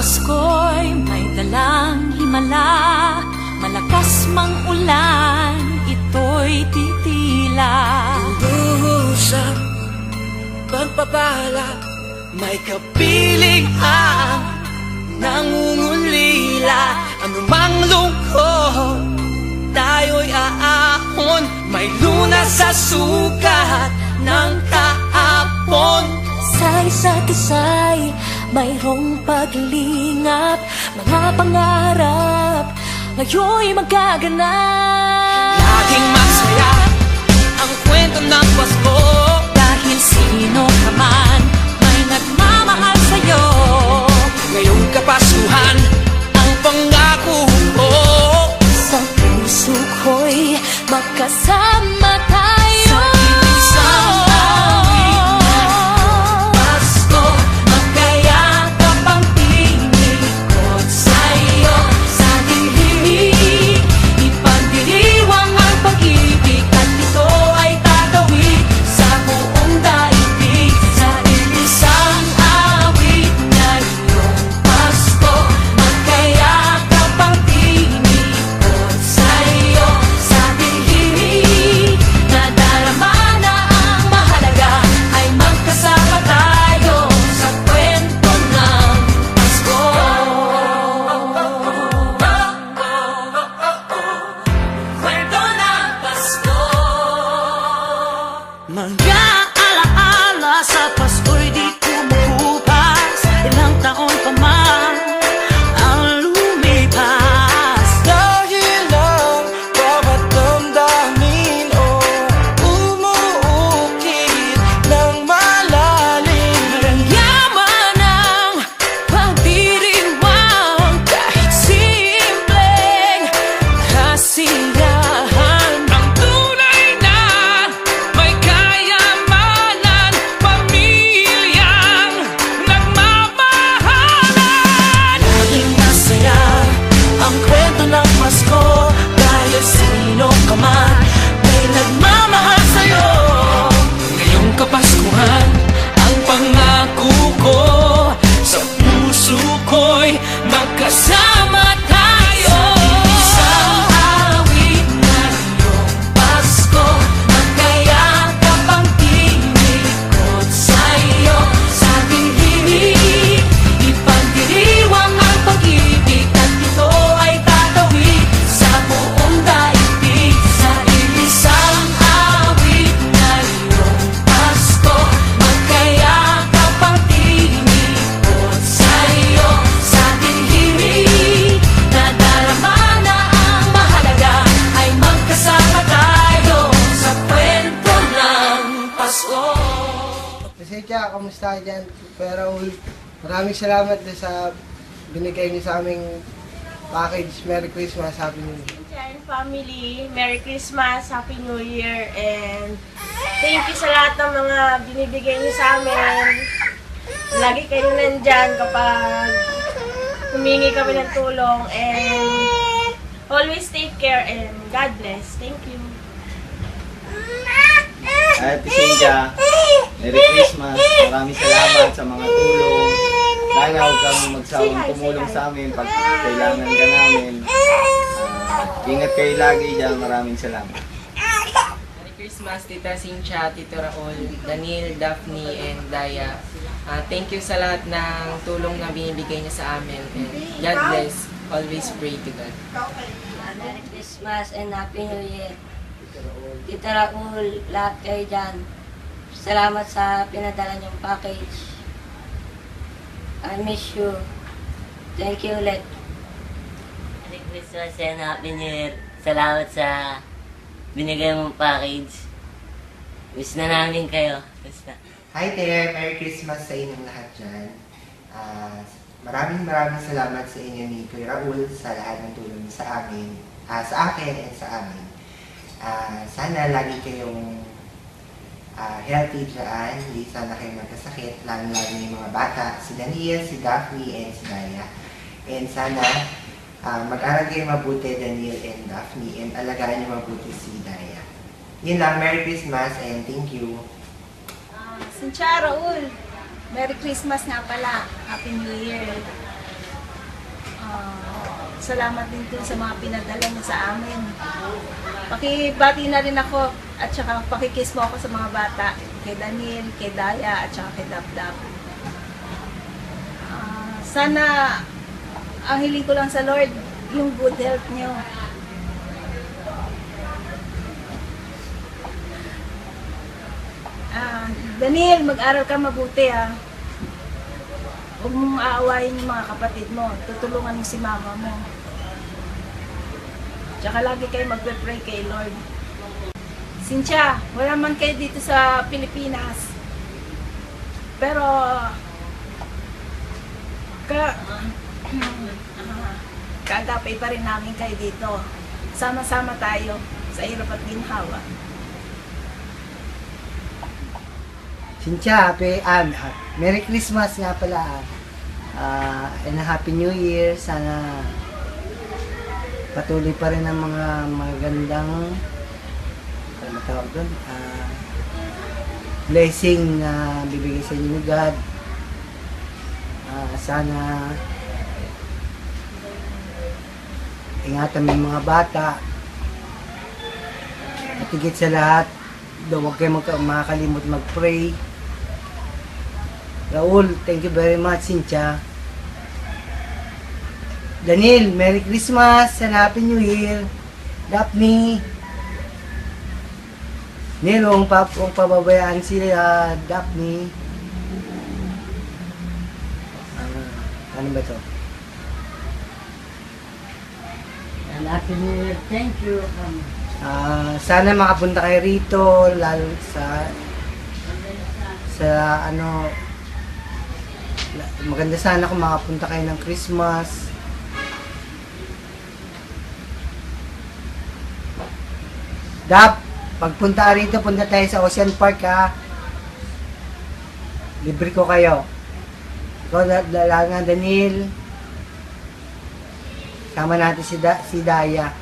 Pasko'y may dalang himala, malakas mang ulan, ito'y titila. Usap, pagpapala, may kapiling ang nangungulila. Anumang lungkot, tayo'y aahon, may lunas sa sukat ng kahapon. Sa isa't isa'y mayroong paglingap, mga pangarap ngayon'y magaganap. Laging masaya ang kwento ng Pasko, Dahil sino ka man may nagmamahal sa'yo. ngayong Kapaskuhan ang pangako ko. Sa puso ko'y magkasama tayo. Sa isang awit na Pasko, magkayakap ang tinikot sa'yo. Sa dilim, ipagdiriwang ang pag-ibig, at ito ay tatawid sa buong daigdig. Sa isang awit na iyong Pasko, magkayakap ang tinikot sa'yo. Sa dilim, nadarama na ang mahalaga, ay magkasama tayo sa kwento ng Pasko. Kwento ng Pasko. mga alaala sa Pasko'y di kumukupas. Ilang taon pa man ang lumipas. Dahil ang bawat damdamin o umuukit ng malalim. Yaman ang pagdiriwang, kahit simpleng kasiyahan. Ang tunay na may kayamanan, pamilyang nagmamahalan. Laging masaya ang kwento ng Pasko, dahil sino ka man may nagmamahal sa'yo. Ngayong Kapaskuhan ang pangako ko, sa puso ko'y magkasama tayo. Isang awit na iyong Pasko, magkayakap ang tinikot sa'yo. Sa dilim, ipagdiriwang ang pag-ibig, at ito ay tatawid sa buong daigdig. Sa isang awit na iyong Pasko, magkayakap ang tinikot sa'yo. Sa dilim, nadarama na ang mahalaga, ay magkasama tayo sa kwento ng Pasko. Pasensya, kamusta ka dyan? Pero maraming salamat din sa binigay niyo sa aming package. Merry Christmas, Happy New Year. Jan family, Merry Christmas, Happy New Year, and thank you sa lahat ng mga binibigay niyo sa amin. Lagi kayo nandyan kapag humingi kami ng tulong, and always take care, and God bless. Thank you. Ate Cynthia, Merry Christmas. Maraming salamat sa mga tulong. Sana huwag kang magsawang tumulong sa amin pag kailangan ka namin. Ingat kayo lagi dyan. Maraming salamat. Merry Christmas, Tita Cynthia, Tito Raul, Daniel, Daphne, and Daya. Thank you sa lahat ng tulong na binibigay niyo sa amin. And God bless. Always pray to God. Merry Christmas and Happy New Year. Tita Raul, lahat kayo dyan. Salamat sa pinadala niyong package. I miss you. Thank you ulit. Merry Christmas and Happy New Year. Salamat sa binigay mong package. Miss na namin kayo. Miss na. Hi there! Merry Christmas sa inyong lahat dyan. Maraming salamat sa inyo ni Kuya Raul sa lahat ng tulong sa amin, sa akin and sa amin. Sana lagi kayong healthy dyan, hindi sana kayo magkasakit, lalo yung mga bata, si Daniel, si Daphne, and si Daya. And sana mag-aral kayo mabuti, Daniel and Daphne, and alagaan niyo mabuti si Daya. Yun lang, Merry Christmas and thank you. Cynthia, Raul, Merry Christmas nga pala. Happy New Year. Salamat din po sa mga pinadala niyo sa amin. Pakibati na rin ako at saka pakikiss mo ako sa mga bata. Kay Daniel, kay Daya at saka kay Dapdap. Sana ang hiling ko lang sa Lord, yung good health niyo. Daniel, mag-aral ka mabuti ha. Huwag mong aawayin yung mga kapatid mo. Tutulungan mo si mama mo. Tsaka lagi kayo magpe-pray kay Lord. Cynthia, wala man kayo dito sa Pilipinas. Pero kaagapay pa rin namin kayo dito. Sama-sama tayo sa hirap at ginhawa. Cynthia, Merry Christmas nga pala. And a Happy New Year. Sana patuloy pa rin ang mga magandang tawag doon, blessing na bibigay sa inyo ni God. Sana ingatan mo yung mga bata. At higit sa lahat, huwag kayo makakalimot mag-pray. Raul, thank you very much. Cynthia. Daniel, Merry Christmas and Happy New Year. Daphne. Neil, huwag pababayaan si Daphne. Ano ba ito? And Happy New Year. Thank you. Sana makapunta kayo rito, lalo sa maganda sana kung makapunta kayo ng Christmas. Dap, pagpunta rito, punta tayo sa Ocean Park ha. Libre ko kayo. Ikaw, nga Daniel. Sama natin si Daya.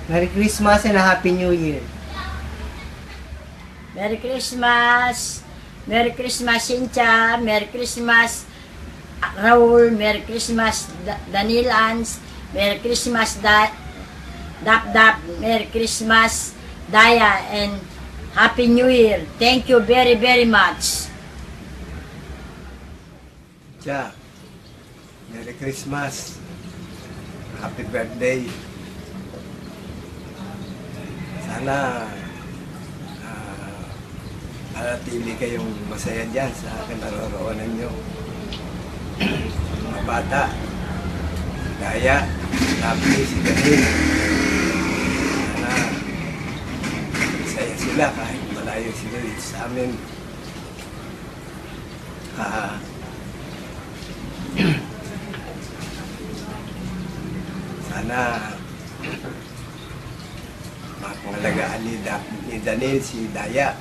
Merry Christmas and a Happy New Year. Merry Christmas. Merry Christmas, Cynthia. Merry Christmas, Raul. Merry Christmas, Daniel Ans. Merry Christmas, Dap. Merry Christmas, Daya. And Happy New Year. Thank you very, very much. Cynthia, Merry Christmas. Happy birthday. Sana manatili kayong masaya dyan sa kinaroroonan nyo. Mga bata, Daya, Daphne, si Daniel. Sana masaya sila kahit malayo sila dito sa amin. Sana mapangalagaan ni Daniel si Daya.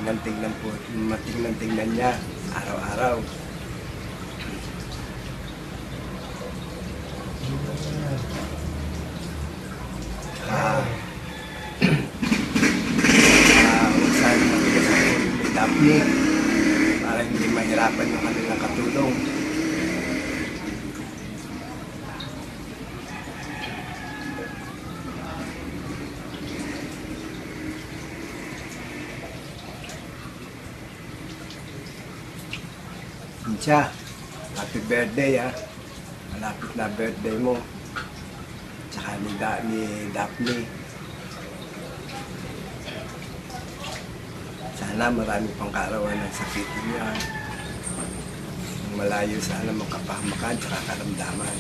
Matingnan niya araw-araw. Sana matigas ang ulo ni Daphne para hindi mahirapan yung kanilang katulong. Cynthia, happy birthday ha. Malapit na birthday mo. Tsaka ni Daphne. Sana marami pang kaarawan ng sakit niya. Malayo sana makapahamakan tsaka karamdaman.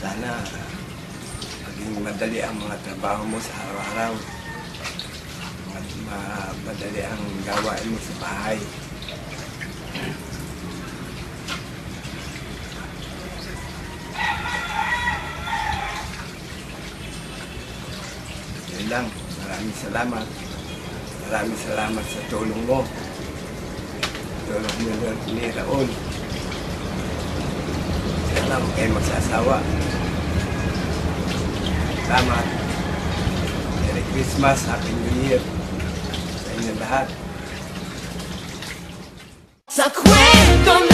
Sana maging madali ang mga trabaho mo sa araw-araw. Madali ang gawain mo sa bahay. Yan lang. Maraming salamat. Maraming salamat sa tulong mo. Tulong ni Raul. Sana huwag kayo magsasawa. Salamat. Merry Christmas, Happy New Year sa inyo lahat. Sa kwento